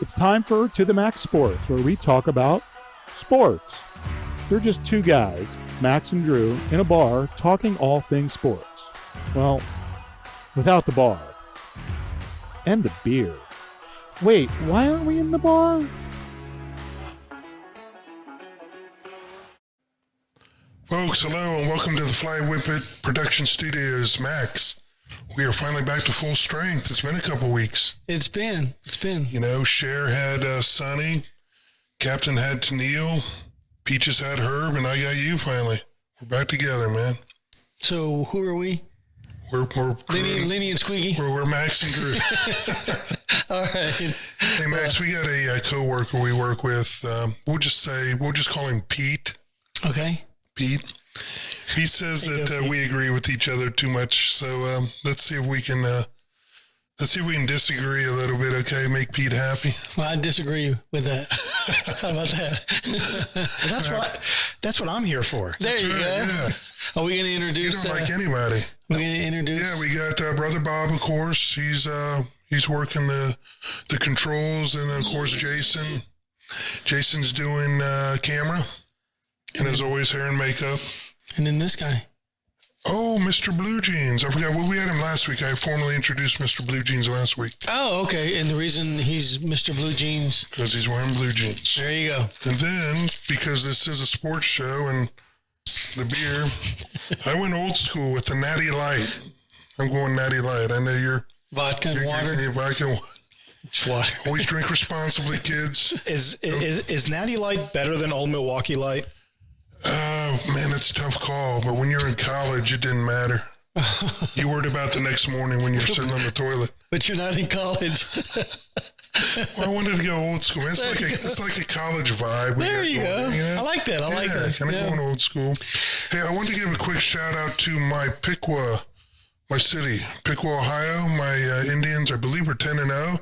It's time for To the Max Sports, where we talk about sports. They're just two guys, Max and Drew, in a bar talking all things sports. Well, without the bar. And the beer. Wait, why aren't we in the bar? Folks, hello and welcome to the Fly Whippet Production Studios. Max, we are finally back to full strength. It's been a couple weeks. It's been. You know, Cher had Sonny, Captain had Tennille, Peaches had Herb, and I got you finally. We're back together, man. So who are we? We're Lenny and Squeaky. We're Max and Drew. All right. Hey, Max, we got a co-worker we work with. We'll just call him Pete. Okay. Pete says that we agree with each other too much. So let's see if we can disagree a little bit. Okay, make Pete happy. Well, I disagree with that. How about that? Well, that's what I'm here for. There you go. Yeah. Are we going to introduce? You don't like anybody. We're going to introduce. Yeah, we got Brother Bob, of course. He's working the controls, and then of course Jason. Jason's doing camera, and as always, hair and makeup. And then this guy. Oh, Mr. Blue Jeans. I forgot. Well, we had him last week. I formally introduced Mr. Blue Jeans last week. Oh, okay. And the reason he's Mr. Blue Jeans. Because he's wearing blue jeans. There you go. And then, because this is a sports show and the beer, I went old school with the Natty Light. I'm going Natty Light. I know you're... Vodka and water. Vodka and water. Always drink responsibly, kids. Is Natty Light better than Old Milwaukee Light? Man, it's a tough call. But when you're in college, it didn't matter. You worried about the next morning when you're sitting on the toilet. But you're not in college. Well, I wanted to go old school. It's like a college vibe. There you go. You know? I like that. I like that. Kind of going old school. Hey, I want to give a quick shout out to my Piqua, my city, Piqua, Ohio. My Indians, I believe, are 10-0.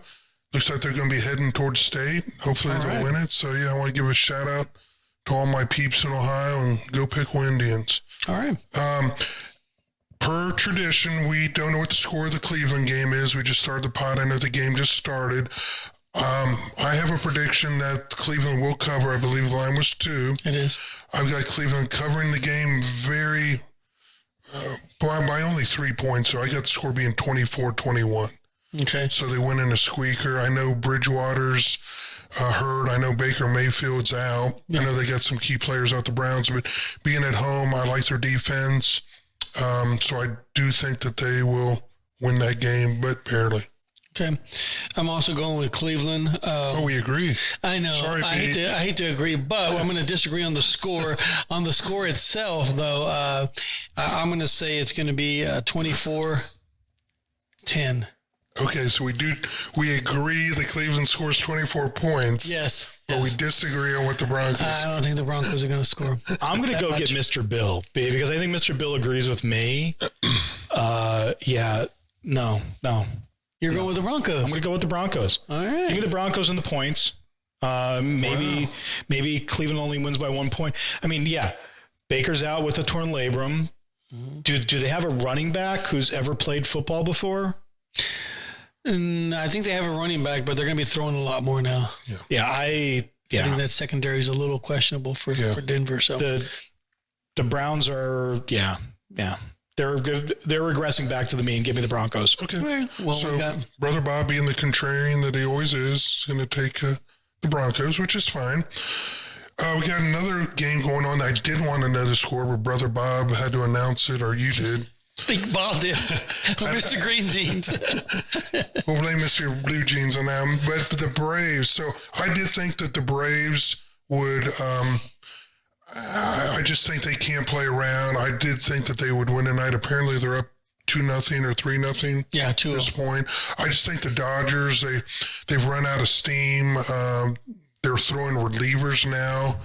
Looks like they're going to be heading towards state. Hopefully they'll win it. So, yeah, I want to give a shout out to all my peeps in Ohio and go Piqua Indians. All right. Per tradition, we don't know what the score of the Cleveland game is. We just started the pod. I know the game just started. I have a prediction that Cleveland will cover. I believe the line was 2. It is. I've got Cleveland covering the game by only 3 points. So I got the score being 24-21. Okay. So they win in a squeaker. I know Bridgewater's hurt. I know Baker Mayfield's out. Yeah. I know they got some key players out the Browns, but being at home, I like their defense. So I do think that they will win that game, but barely. Okay. I'm also going with Cleveland. We agree. I know. Sorry, I hate to agree, but I'm going to disagree on the score. On the score itself, though, I'm going to say it's going to be 24-10. Okay, so we agree the Cleveland scores 24 points. Yes. But we disagree on what the Broncos. I don't think the Broncos are going to score. I'm going to go get Mr. Bill because I think Mr. Bill agrees with me. No. You're going with the Broncos. I'm going to go with the Broncos. All right. Give me the Broncos and the points. Maybe Cleveland only wins by 1 point. I mean, yeah, Baker's out with a torn labrum. Mm-hmm. Do they have a running back who's ever played football before? And I think they have a running back, but they're going to be throwing a lot more now. I think that secondary is a little questionable for Denver. So the Browns are, they're good. They're regressing back to the mean. Give me the Broncos. Okay. Well, so Brother Bob, being the contrarian that he always is, going to take the Broncos, which is fine. We got another game going on. I did want to know the score, but Brother Bob had to announce it, or you did. I think Bob did. Mr. Green Jeans. We'll blame Mr. Blue Jeans on that. But the Braves. So I did think that the Braves would. I just think they can't play around. I did think that they would win tonight. Apparently, they're up 2-0 or 3-0. Yeah, 2-0 at this point. I just think the Dodgers. They've run out of steam. They're throwing relievers now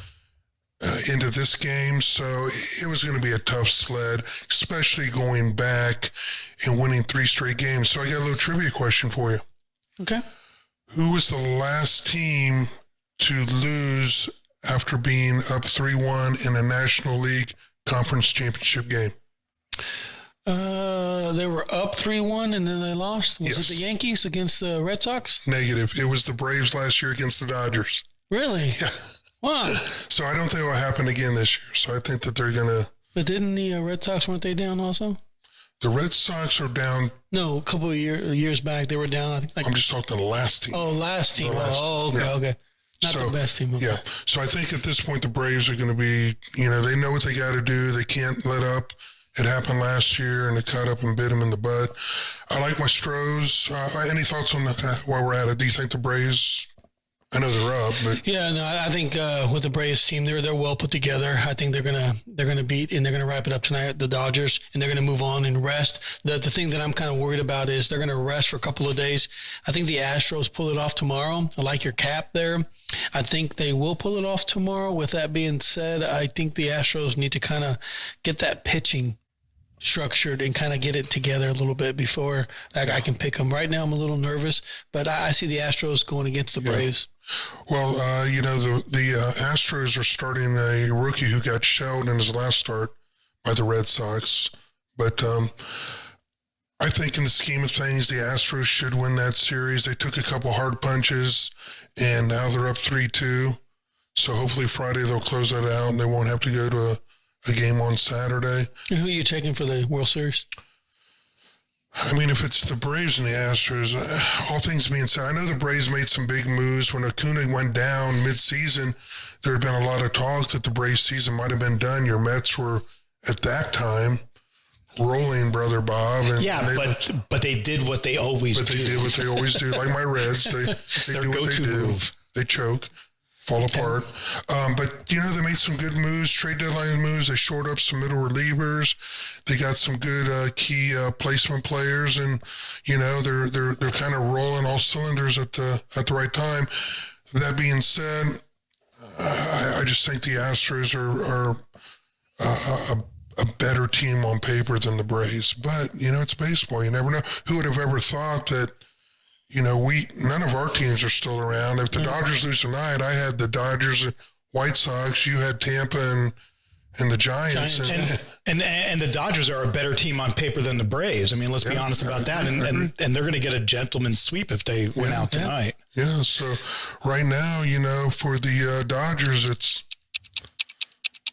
into this game, so it was going to be a tough sled, especially going back and winning 3 straight games. So I got a little trivia question for you. Okay. Who was the last team to lose after being up 3-1 in a National League Conference Championship game? They were up 3-1 and then they lost. Was Yes. it the Yankees against the Red Sox? Negative. It was the Braves last year against the Dodgers. Really? Yeah. Wow. So I don't think it will happen again this year. So I think that they're going to. But didn't the Red Sox, weren't they down also? The Red Sox are down. No, a couple of years back they were down. I think I'm just talking the last team. Oh, last team. Okay, yeah. okay. Not So, the best team. Okay. Yeah. So I think at this point the Braves are going to be, they know what they got to do. They can't let up. It happened last year, and it caught up and bit them in the butt. I like my Stros. Any thoughts on that while we're at it? Do you think the Braves? I know they're up, but Yeah, no, I think with the Braves team, they're well put together. I think they're gonna beat and they're gonna wrap it up tonight, the Dodgers, and they're gonna move on and rest. The thing that I'm kind of worried about is they're gonna rest for a couple of days. I think the Astros pull it off tomorrow. I like your cap there. I think they will pull it off tomorrow. With that being said, I think the Astros need to kind of get that pitching structured and kind of get it together a little bit before I can pick them. Right now, I'm a little nervous, but I see the Astros going against the Braves. well, the Astros are starting a rookie who got shelled in his last start by the Red Sox, but I think in the scheme of things, the Astros should win that series. They took a couple hard punches, and now they're up 3-2. So hopefully Friday they'll close that out, and they won't have to go to a game on Saturday. And who are you taking for the World Series? I mean, if it's the Braves and the Astros, all things being said, I know the Braves made some big moves. When Acuna went down mid-season, there had been a lot of talk that the Braves season might have been done. Your Mets were, at that time, rolling, Brother Bob. And but they did what they always do. But they did what they always do. Like my Reds, they do what they do. Move. They choke, fall apart. But, they made some good moves, trade deadline moves. They shored up some middle relievers. They got some good key placement players, and, they're kind of rolling all cylinders at the right time. That being said, I just think the Astros are a better team on paper than the Braves. But, it's baseball. You never know. Who would have ever thought that, none of our teams are still around. If the Dodgers lose tonight, I had the Dodgers, White Sox, you had Tampa and the Giants. And the Dodgers are a better team on paper than the Braves. I mean, let's be honest about that. And they're going to get a gentleman's sweep if they win out tonight. Yeah, so right now, for the Dodgers,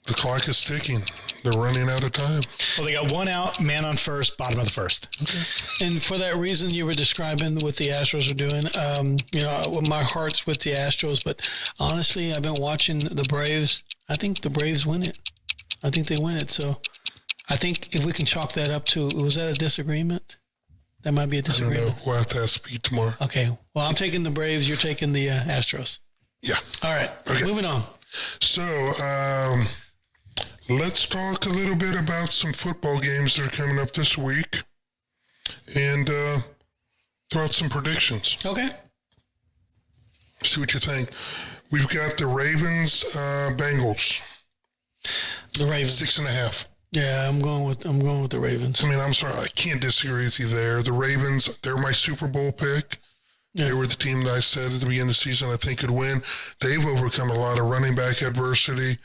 the clock is ticking. They're running out of time. Well, they got one out, man on first, bottom of the first. Okay. And for that reason you were describing what the Astros are doing, my heart's with the Astros, but honestly, I've been watching the Braves. I think the Braves win it. I think they win it. So I think if we can chalk that up to, was that a disagreement? That might be a disagreement. I don't know. We'll have to ask Pete tomorrow. Okay. Well, I'm taking the Braves. You're taking the Astros. Yeah. All right. Okay. Moving on. So let's talk a little bit about some football games that are coming up this week and throw out some predictions. Okay. See what you think. We've got the Ravens, Bengals. The Ravens. 6.5. Yeah, I'm going with the Ravens. I mean, I'm sorry, I can't disagree with you there. The Ravens, they're my Super Bowl pick. Yeah. They were the team that I said at the beginning of the season I think could win. They've overcome a lot of running back adversity.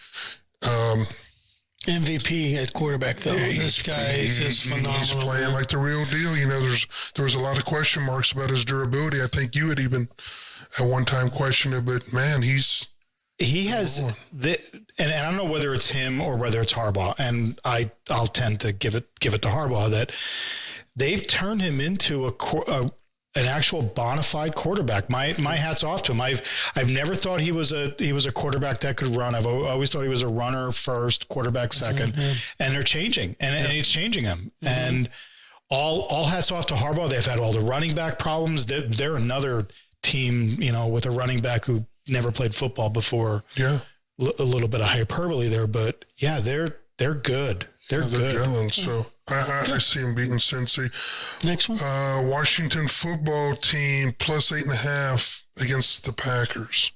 MVP at quarterback, though. This guy is just phenomenal. He's playing like the real deal. There was a lot of question marks about his durability. I think you had even at one time questioned it, but man, he has and I don't know whether it's him or whether it's Harbaugh, and I'll tend to give it to Harbaugh that they've turned him into an actual bona fide quarterback. My hat's off to him. I've never thought he was a quarterback that could run. I've always thought he was a runner first, quarterback second, and they're changing, and it's changing him. Mm-hmm. And all hats off to Harbaugh. They've had all the running back problems. They're another team, with a running back who never played football before. Yeah, a little bit of hyperbole there, but yeah, they're good. They're good. Gelling, so I see them beating Cincy. Next one. Washington football team plus 8.5 against the Packers.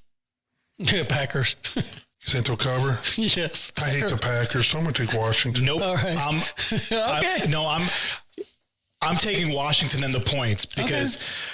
Yeah, Packers. You think they'll cover? Yes. I hate the Packers, so I'm going to take Washington. Nope. All right. I'm taking Washington in the points because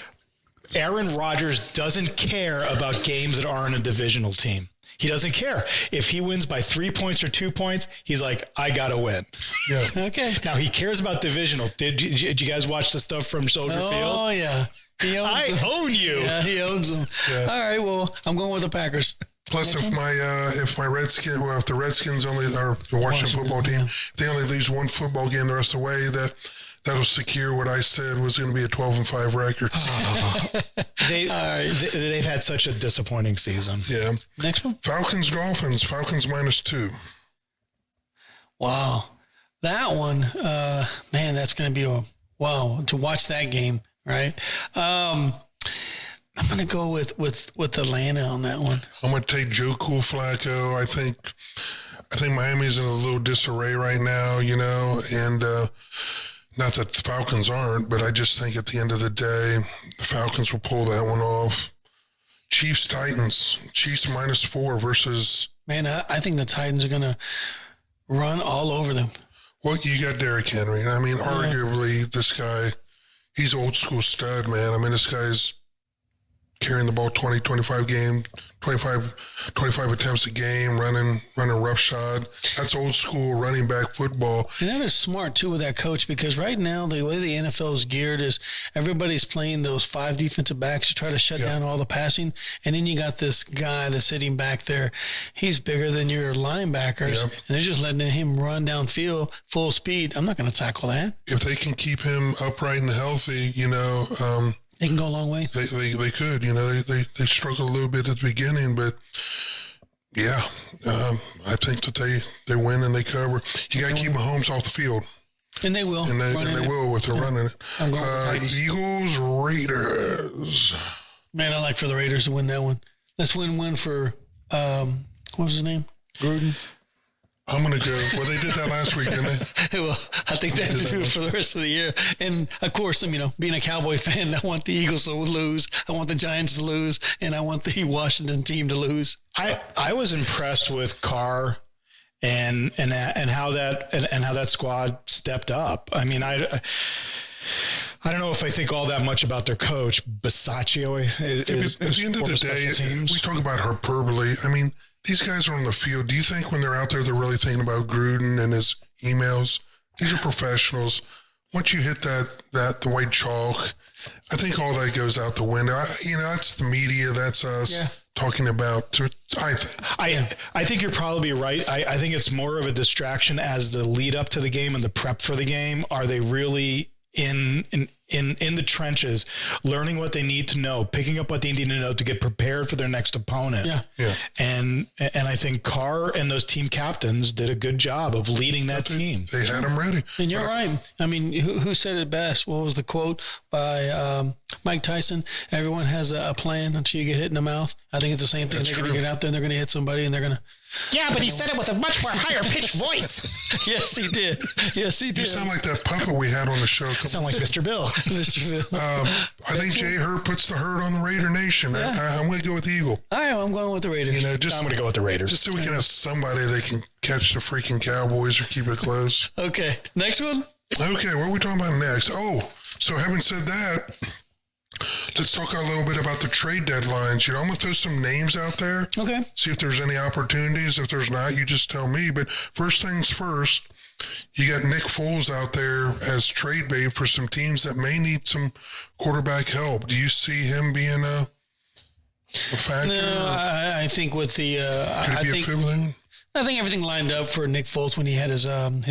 Aaron Rodgers doesn't care about games that aren't a divisional team. He doesn't care. If he wins by 3 points or 2 points, he's like, I got to win. Yeah. Okay. Now, he cares about divisional. Did you guys watch the stuff from Soldier Field? Oh, yeah. He owns I them. own you. Yeah, he owns them. Yeah. All right, well, I'm going with the Packers. Plus, if the Redskins only, or the Washington football team, if they only lose one football game the rest of the way, that'll secure what I said was going to be a 12-5 record. They've had such a disappointing season. Yeah. Next one. Falcons -2. Wow. That one, man, that's going to be wow to watch that game, right? I'm going to go with Atlanta on that one. I'm going to take Joe Cool Flacco. I think Miami's in a little disarray right now, and not that the Falcons aren't, but I just think at the end of the day, the Falcons will pull that one off. Chiefs -4 versus. Man, I think the Titans are going to run all over them. Well, you got Derrick Henry. I mean, arguably, this guy, he's old school stud, man. I mean, this guy's carrying the ball 25 attempts a game, running roughshod. That's old school running back football. And that is smart, too, with that coach, because right now, the way the NFL is geared is everybody's playing those 5 defensive backs to try to shut down all the passing. And then you got this guy that's sitting back there. He's bigger than your linebackers, and they're just letting him run downfield full speed. I'm not going to tackle that. If they can keep him upright and healthy, they can go a long way. They could, they struggled a little bit at the beginning, but yeah, I think that they win and they cover. You got to keep Mahomes off the field. And they will. And they will with their running it. Eagles, Raiders. Man, I like for the Raiders to win that one. Let's win one for, what was his name? Gruden. I'm going to go. Well, they did that last week, didn't they? Well, I think they have to do it for the rest of the year. And, of course, being a Cowboy fan, I want the Eagles to lose. I want the Giants to lose. And I want the Washington team to lose. I was impressed with Carr and how that squad stepped up. I mean, I don't know if I think all that much about their coach, Bisaccio. At the end of the day, we talk about hyperbole. I mean, these guys are on the field. Do you think when they're out there, they're really thinking about Gruden and his emails? These are professionals. Once you hit the white chalk, I think all that goes out the window. That's the media. That's us talking about. I think you're probably right. I think it's more of a distraction as the lead up to the game and the prep for the game. Are they really in the trenches, learning what they need to know, picking up what they need to know to get prepared for their next opponent? Yeah. And I think Carr and those team captains did a good job of leading that team. They had them ready. And you're right. I mean, who said it best? What was the quote by Mike Tyson? Everyone has a plan until you get hit in the mouth. I think it's the same thing. That's they're going to get out there and they're going to hit somebody and they're going to. Yeah, but he said it with a much more higher pitched voice. Yes, he did. Yes, he did. You sound like that puppet we had on the show. Sound like Mr. Bill. Mr. Bill. I think Jay Hurt puts the hurt on the Raider Nation. I'm going to go with the Eagle. All right, I'm going with the Raiders. I'm going to go with the Raiders. Just so we can have somebody that can catch the freaking Cowboys or keep it close. Okay, next one. Okay, what are we talking about next? Oh, so having said that, let's talk a little bit about the trade deadlines. I'm going to throw some names out there. Okay. See if there's any opportunities. If there's not, you just tell me. But first things first, you got Nick Foles out there as trade bait for some teams that may need some quarterback help. Do you see him being a factor? No, I think with the Could it be a fiddling? I think everything lined up for Nick Foles when he had his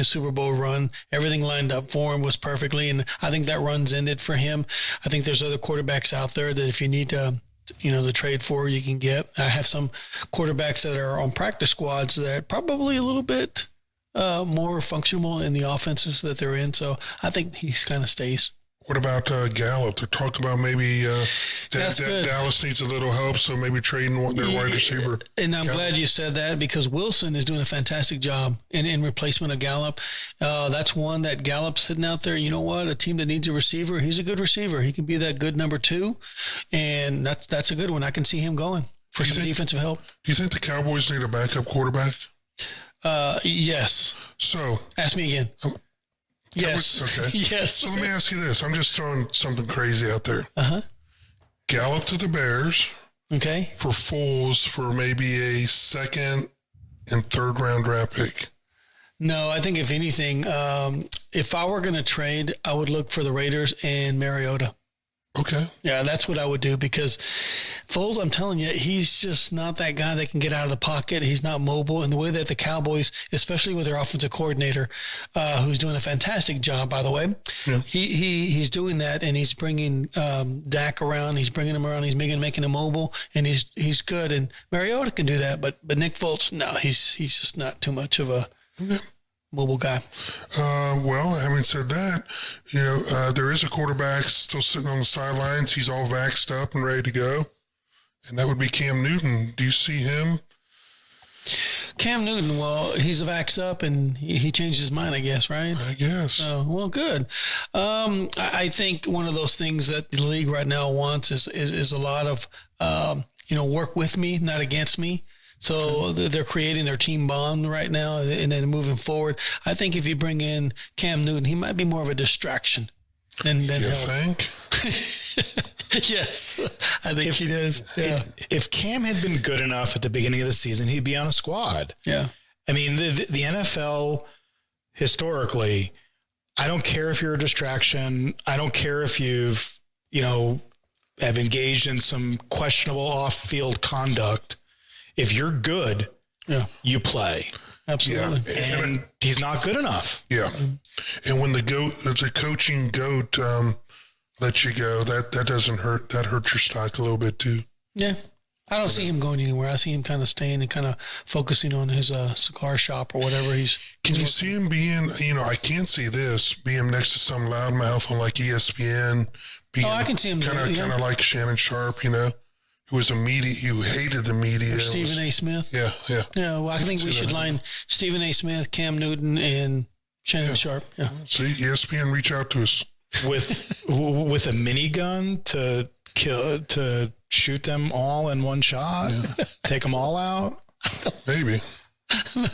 Super Bowl run. Everything lined up for him was perfectly, and I think that run's ended for him. I think there's other quarterbacks out there that if you need to, the trade for, you can get. I have some quarterbacks that are on practice squads that probably a little bit more functional in the offenses that they're in. So I think he kind of stays. What about Gallup? They're talking about maybe Dallas needs a little help, so maybe trading their wide receiver. And I'm glad you said that because Wilson is doing a fantastic job in replacement of Gallup. That's one that Gallup's sitting out there. You know what? A team that needs a receiver, he's a good receiver. He can be that good number 2, and that's a good one. I can see him going for some defensive help. Do you think the Cowboys need a backup quarterback? Yes. So ask me again. Yes. Okay. Yes. So let me ask you this. I'm just throwing something crazy out there. Uh-huh. Gallup to the Bears Okay. for Foles for maybe a second and third round draft pick? No, I think if anything, if I were going to trade, I would look for the Raiders and Mariota. Okay. Yeah, that's what I would do because Foles, I'm telling you, he's just not that guy that can get out of the pocket. He's not mobile. And the way that the Cowboys, especially with their offensive coordinator, who's doing a fantastic job, by the way, he's doing that, and he's bringing Dak around. He's bringing him around. He's making him mobile, and he's good. And Mariota can do that, but Nick Foles, no, he's just not too much of a mobile guy. Well, having said that, there is a quarterback still sitting on the sidelines. He's all vaxxed up and ready to go, and that would be Cam Newton. Do you see him? Cam Newton, well, he's vaxxed up, and he changed his mind, I guess, right? I guess. Well, good. I think one of those things that the league right now wants is a lot of, work with me, not against me. So they're creating their team bond right now, and then moving forward. I think if you bring in Cam Newton, he might be more of a distraction than You help. think? Yes, I think he does. Yeah. If Cam had been good enough at the beginning of the season, he'd be on a squad. Yeah. I mean, the NFL historically, I don't care if you're a distraction. I don't care if you've, have engaged in some questionable off-field conduct. If you're good, you play. Absolutely. Yeah. And he's not good enough. Yeah. And when the coaching goat lets you go, that doesn't hurt. That hurts your stock a little bit too. Yeah. I don't see him going anywhere. I see him kind of staying and kind of focusing on his cigar shop or whatever he's. Can you see him being, I can't see this, being next to some loudmouth on like ESPN. I can see him kind of like Shannon Sharp, who was who hated the media. Or Stephen A. Smith. Yeah. Yeah, well, I think we should line Stephen A. Smith, Cam Newton, and Shannon Sharp. Yeah. See, ESPN, reach out to us. With a minigun to shoot them all in one shot, take them all out. Maybe.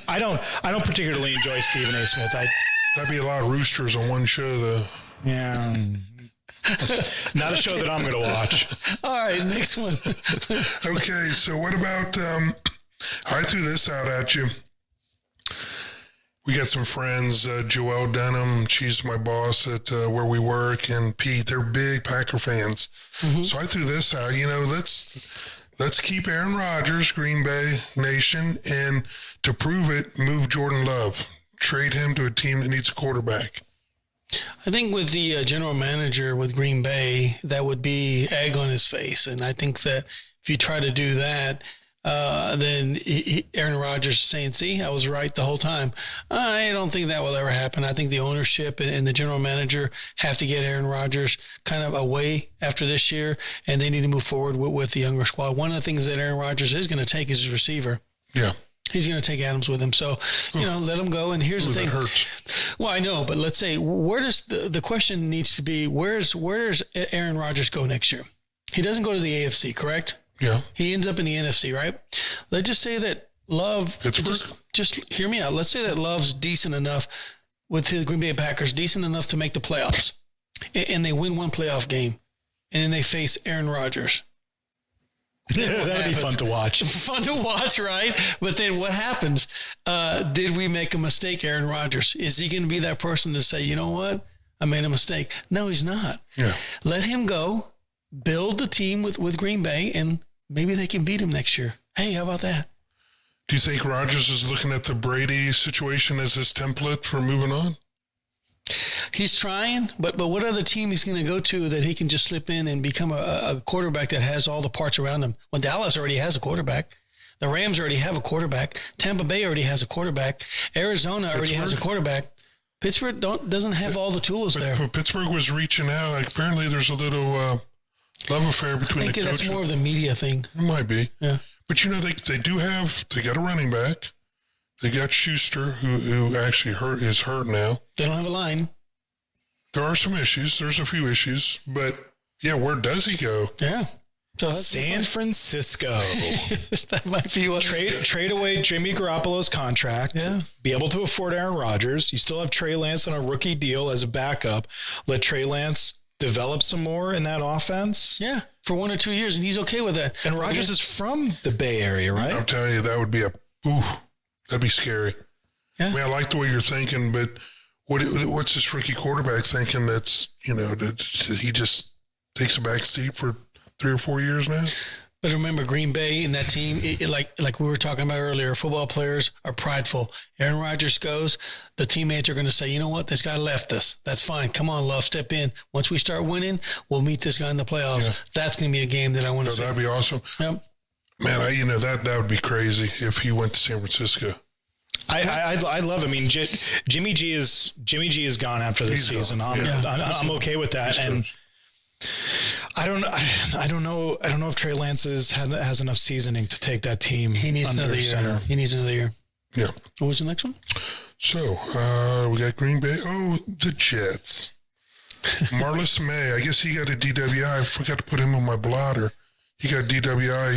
I don't particularly enjoy Stephen A. Smith. That'd be a lot of roosters on one show, though. Yeah. Not a show that I'm going to watch. All right, next one. Okay, so what about, I threw this out at you. We got some friends, Joelle Denham, she's my boss at where we work, and Pete, they're big Packer fans. Mm-hmm. So I threw this out, let's keep Aaron Rodgers, Green Bay Nation, and to prove it, move Jordan Love. Trade him to a team that needs a quarterback. I think with the general manager with Green Bay, that would be egg on his face. And I think that if you try to do that, then Aaron Rodgers is saying, see, I was right the whole time. I don't think that will ever happen. I think the ownership and the general manager have to get Aaron Rodgers kind of away after this year, and they need to move forward with the younger squad. One of the things that Aaron Rodgers is going to take is his receiver. Yeah. He's going to take Adams with him. So, let him go. And here's the thing. That hurts. Well, I know, but let's say, where does the question needs to be, where's Aaron Rodgers go next year? He doesn't go to the AFC, correct? Yeah. He ends up in the NFC, right? Let's just say that Love, just hear me out. Let's say that Love's decent enough with the Green Bay Packers, decent enough to make the playoffs, and they win one playoff game, and then they face Aaron Rodgers. Yeah, that'd be fun to watch. Fun to watch, right? But then what happens? Did we make a mistake, Aaron Rodgers? Is he going to be that person to say, you know what? I made a mistake. No, he's not. Yeah. Let him go, build the team with Green Bay, and maybe they can beat him next year. Hey, how about that? Do you think Rodgers is looking at the Brady situation as his template for moving on? He's trying, but what other team he's going to go to that he can just slip in and become a quarterback that has all the parts around him? Well, Dallas already has a quarterback. The Rams already have a quarterback. Tampa Bay already has a quarterback. Arizona already has a quarterback. Pittsburgh doesn't have all the tools there. But Pittsburgh was reaching out. Like, apparently there's a little love affair between the coaches. I think that's more of the media thing. It might be. Yeah. But, they got a running back. They got Schuster, who actually is hurt now. They don't have a line. There are some issues. There's a few issues. But, where does he go? Yeah. So San Francisco. That might be what. Trade away Jimmy Garoppolo's contract. Yeah. Be able to afford Aaron Rodgers. You still have Trey Lance on a rookie deal as a backup. Let Trey Lance develop some more in that offense. Yeah, for 1 or 2 years, and he's okay with that. And Rodgers is from the Bay Area, right? I'm telling you, that would be that'd be scary. Yeah. I mean, I like the way you're thinking, but what's this rookie quarterback thinking that's, that he just takes a back seat for 3 or 4 years now? But remember, Green Bay and that team, like we were talking about earlier, football players are prideful. Aaron Rodgers goes, the teammates are going to say, you know what, this guy left us. That's fine. Come on, Love, step in. Once we start winning, we'll meet this guy in the playoffs. Yeah. That's going to be a game that I want to see. That'd be awesome. Yep. Man, that would be crazy if he went to San Francisco. I love it. I mean, Jimmy G is gone after this season. I'm okay with that. And I don't know if Trey Lance has enough seasoning to take that team. He needs another year. He needs another year. Yeah. What was the next one? So we got Green Bay. Oh, the Jets. Marlis May. I guess he got a DWI. I forgot to put him on my blotter. He got DWI.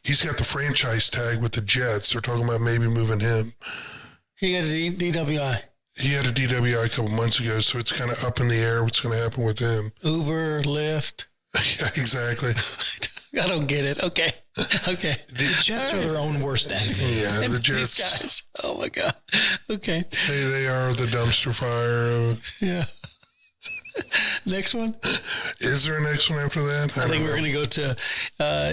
He's got the franchise tag with the Jets. They're talking about maybe moving him. He got a DWI. He had a DWI a couple months ago, so it's kind of up in the air what's going to happen with him. Uber, Lyft. Yeah, exactly. I don't get it. Okay. The Jets are their own worst enemy. Yeah, the Jets. These guys. Oh, my God. Okay. They are the dumpster fire. Yeah. Next one? Is there a next one after that? I think we're going to go to,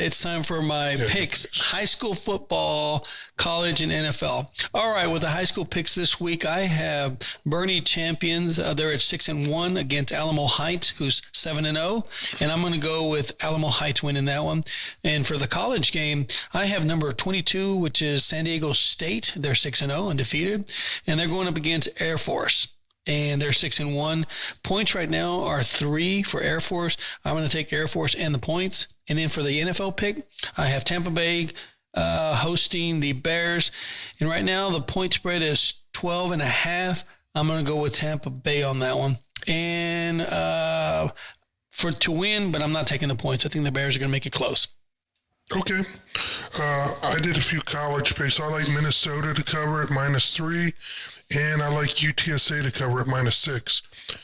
it's time for my picks, high school football, college, and NFL. All right, with the high school picks this week, I have Bernie champions. They're at 6-1 against Alamo Heights, who's 7-0. And I'm going to go with Alamo Heights winning that one. And for the college game, I have number 22, which is San Diego State. They're 6-0, undefeated. And they're going up against Air Force. And they're 6-1. Points right now are 3 for Air Force. I'm going to take Air Force and the points. And then for the NFL pick, I have Tampa Bay hosting the Bears. And right now the point spread is 12.5. I'm going to go with Tampa Bay on that one. And to win, but I'm not taking the points. I think the Bears are going to make it close. Okay. I did a few college picks. I like Minnesota to cover at -3. And I like UTSA to cover at -6.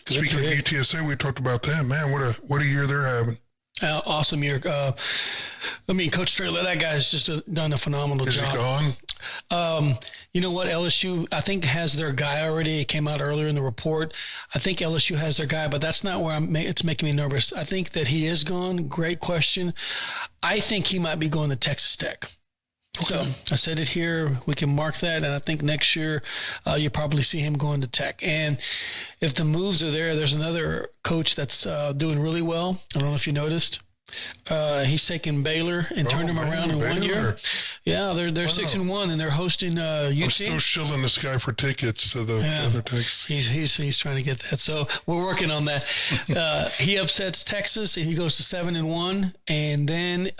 Speaking of UTSA, we talked about them. Man, what a year they're having. Awesome year. Coach Traylor, that guy's just done a phenomenal job. Is he gone? You know what? LSU, I think, has their guy already. It came out earlier in the report. I think LSU has their guy, but that's not where it's making me nervous. I think that he is gone. Great question. I think he might be going to Texas Tech. So I said it here. We can mark that, and I think next year you'll probably see him going to Tech. And if the moves are there, there's another coach that's doing really well. I don't know if you noticed. He's taken Baylor and turned him around in 1 year. Yeah, they're 6-1, and they're hosting UT. I'm still shilling this guy for tickets to the other Texas. He's trying to get that. So we're working on that. He upsets Texas, and he goes to 7-1, and then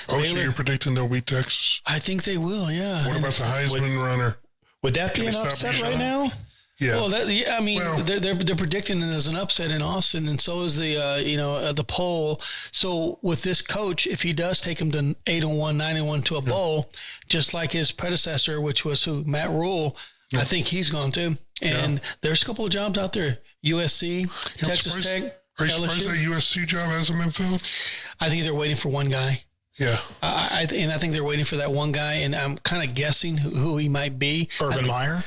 so you're predicting they'll beat Texas? I think they will. Yeah. What about the Heisman runner? Would that be an upset right now? Yeah. Well, they're predicting it as an upset in Austin, and so is the poll. So with this coach, if he does take him to 8-1, 9-1 to a bowl, just like his predecessor, which was Matt Rule, I think he's going to. And there's a couple of jobs out there: USC, Texas Tech, Are you LSU. surprised that USC job hasn't been filled? I think they're waiting for one guy. Yeah. I think they're waiting for that one guy, and I'm kind of guessing who he might be. Urban Meyer?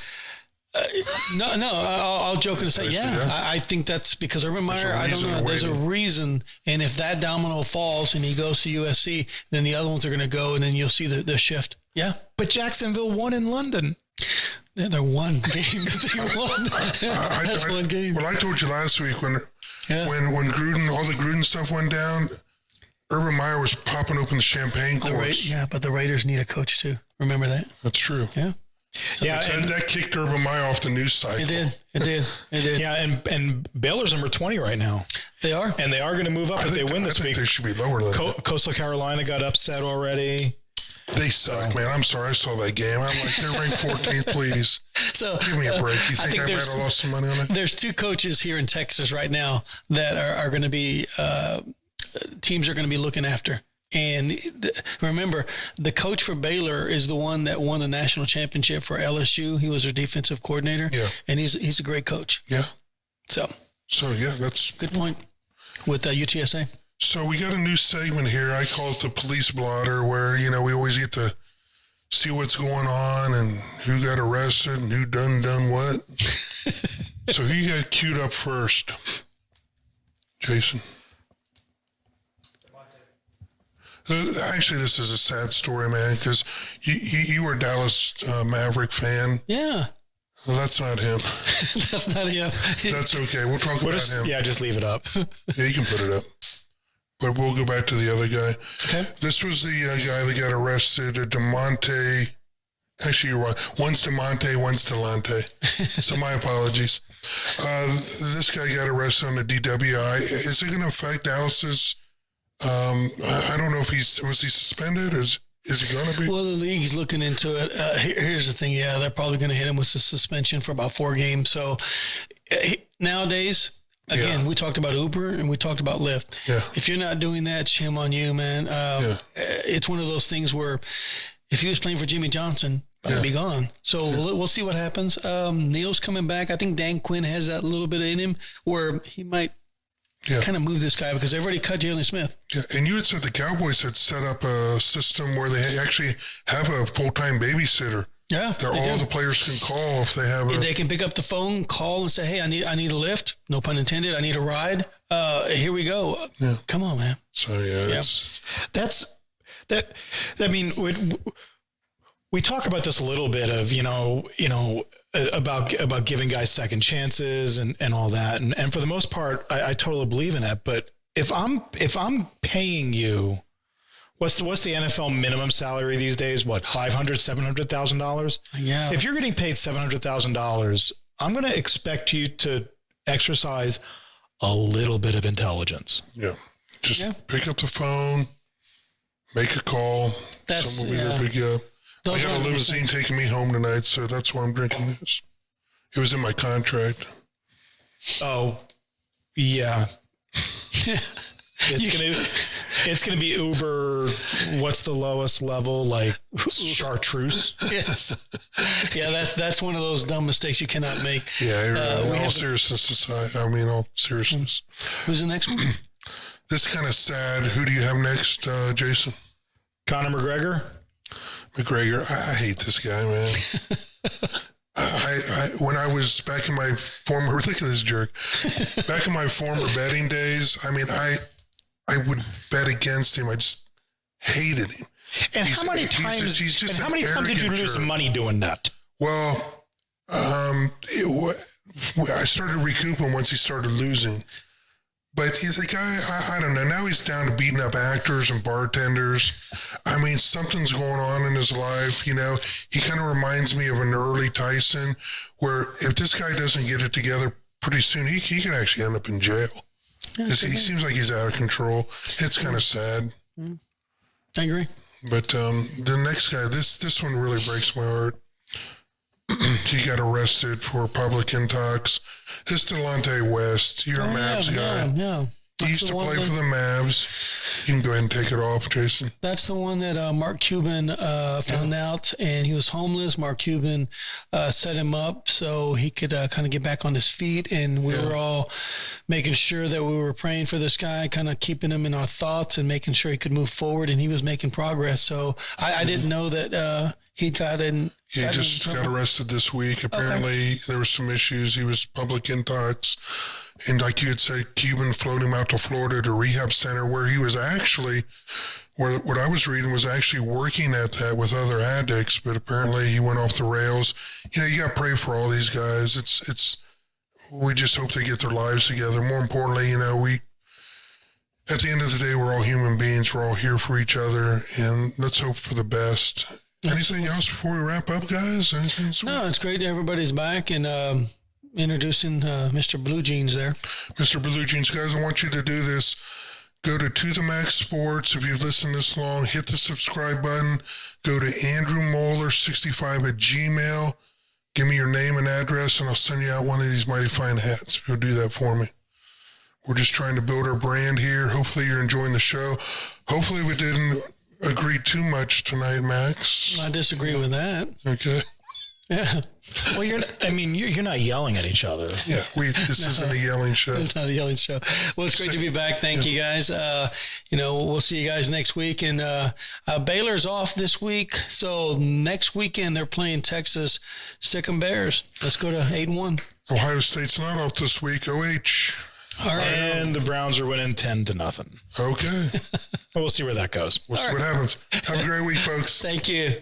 I'll joke and say, I think that's because Urban Meyer, I don't know. There's a reason. And if that domino falls and he goes to USC, then the other ones are going to go, and then you'll see the shift. Yeah. But Jacksonville won in London. They're one game. They won. That's one game. Well, I told you last week when Gruden, all the Gruden stuff went down, Urban Meyer was popping open the champagne corks. But the Raiders need a coach too. Remember that? That's true. Yeah. That kicked Urban Meyer off the news cycle. It did. Yeah, and Baylor's number 20 right now. They are. And they are going to move up if they win this week. They should be lower than that. Coastal Carolina got upset already. They suck, man. I'm sorry. I saw that game. I'm like, they're ranked 14th, please. So give me a break. You think I might have lost some money on it? There's 2 coaches here in Texas right now that are going to be teams are going to be looking after. And remember, the coach for Baylor is the one that won the national championship for LSU. He was their defensive coordinator. Yeah. And he's a great coach. Yeah. So So, yeah, that's Good point with UTSA. So we got a new segment here. I call it the Police Blotter, where, we always get to see what's going on and who got arrested and who done what. So who you got queued up first? Jason? Actually, this is a sad story, man, because you were a Dallas Maverick fan. Yeah. Well, that's not him. That's not him. That's okay. We'll talk about him. Yeah, just leave it up. Yeah, you can put it up. But we'll go back to the other guy. Okay. This was the guy that got arrested, DeMonte. Actually, you're right. One's DeMonte, one's Delonte. So my apologies. This guy got arrested on the DWI. Is it going to affect Dallas's? I don't know if was he suspended? Is he going to be? Well, the league's looking into it. Here's the thing. Yeah, they're probably going to hit him with a suspension for about 4 games. So nowadays, again, we talked about Uber and we talked about Lyft. Yeah. If you're not doing that, shame on you, man. It's one of those things where if he was playing for Jimmy Johnson, he'd be gone. So we'll see what happens. Neil's coming back. I think Dan Quinn has that little bit in him where he might kind of move this guy because they've already cut Jalen Smith. Yeah, and you had said the Cowboys had set up a system where they actually have a full-time babysitter. Yeah, the players can call if they have They can pick up the phone, call, and say, "Hey, I need a lift. No pun intended. I need a ride. Here we go. Yeah. Come on, man." So That's that. I mean, we talk about this a little bit of about giving guys second chances and all that, and for the most part, I totally believe in that. But if I'm paying you. What's the NFL minimum salary these days? What, $500,000-$700,000? Yeah. If you're getting paid $700,000, I'm going to expect you to exercise a little bit of intelligence. Yeah. Just pick up the phone, make a call. Someone will be there to pick you up. I got a limousine taking me home tonight, so that's why I'm drinking this. It was in my contract. Oh, yeah. It's gonna be Uber. What's the lowest level? Like chartreuse? Yes. Yeah, that's one of those dumb mistakes you cannot make. Yeah, all seriousness. All seriousness. Who's the next one? This is kind of sad. Who do you have next, Jason? Conor McGregor. I hate this guy, man. When I was back in my former, look at this jerk, back in my former betting days, I would bet against him. I just hated him. And how many times did you lose money doing that? Well, I started recouping once he started losing. But the guy, I don't know. Now he's down to beating up actors and bartenders. Something's going on in his life. He kind of reminds me of an early Tyson, where if this guy doesn't get it together pretty soon, he could actually end up in jail. He seems like he's out of control. It's kind of sad. I agree. But the next guy, this one really breaks my heart. He got arrested for public intox. This is Delonte West. You're a Mavs guy. No. He used to play for the Mavs. You can go ahead and take it off, Jason. That's the one that Mark Cuban found out, and he was homeless. Mark Cuban set him up so he could kind of get back on his feet, and we were all making sure that we were praying for this guy, kind of keeping him in our thoughts and making sure he could move forward, and he was making progress. So I didn't know that he got in. He just got arrested this week. Apparently, there were some issues. He was public intox. And like you had said, Cuban floated him out to Florida to rehab center, where he was actually, what I was reading was actually working at that with other addicts. But apparently, he went off the rails. You got to pray for all these guys. We just hope they get their lives together. More importantly, at the end of the day, we're all human beings. We're all here for each other, and let's hope for the best. Anything else before we wrap up, guys? Anything sweet? No, it's great. Everybody's back, and introducing Mr. Blue Jeans there. Mr. Blue Jeans, guys, I want you to do this. Go to the Max Sports. If you've listened this long, hit the subscribe button. Go to Andrew Moeller 65 at Gmail. Give me your name and address, and I'll send you out one of these mighty fine hats. If you'll do that for me. We're just trying to build our brand here. Hopefully you're enjoying the show. Hopefully we didn't agree too much tonight, Max. I disagree with that. Okay. Yeah. Well, you're not yelling at each other. Yeah, this isn't a yelling show. It's not a yelling show. Well, it's great to be back. Thank you guys. We'll see you guys next week. And Baylor's off this week. So next weekend they're playing Texas Sick'em Bears. Let's go to 8-1. Ohio State's not off this week. OH. All right. And the Browns are winning 10-0. Okay. We'll see where that goes. We'll see what happens. Have a great week, folks. Thank you.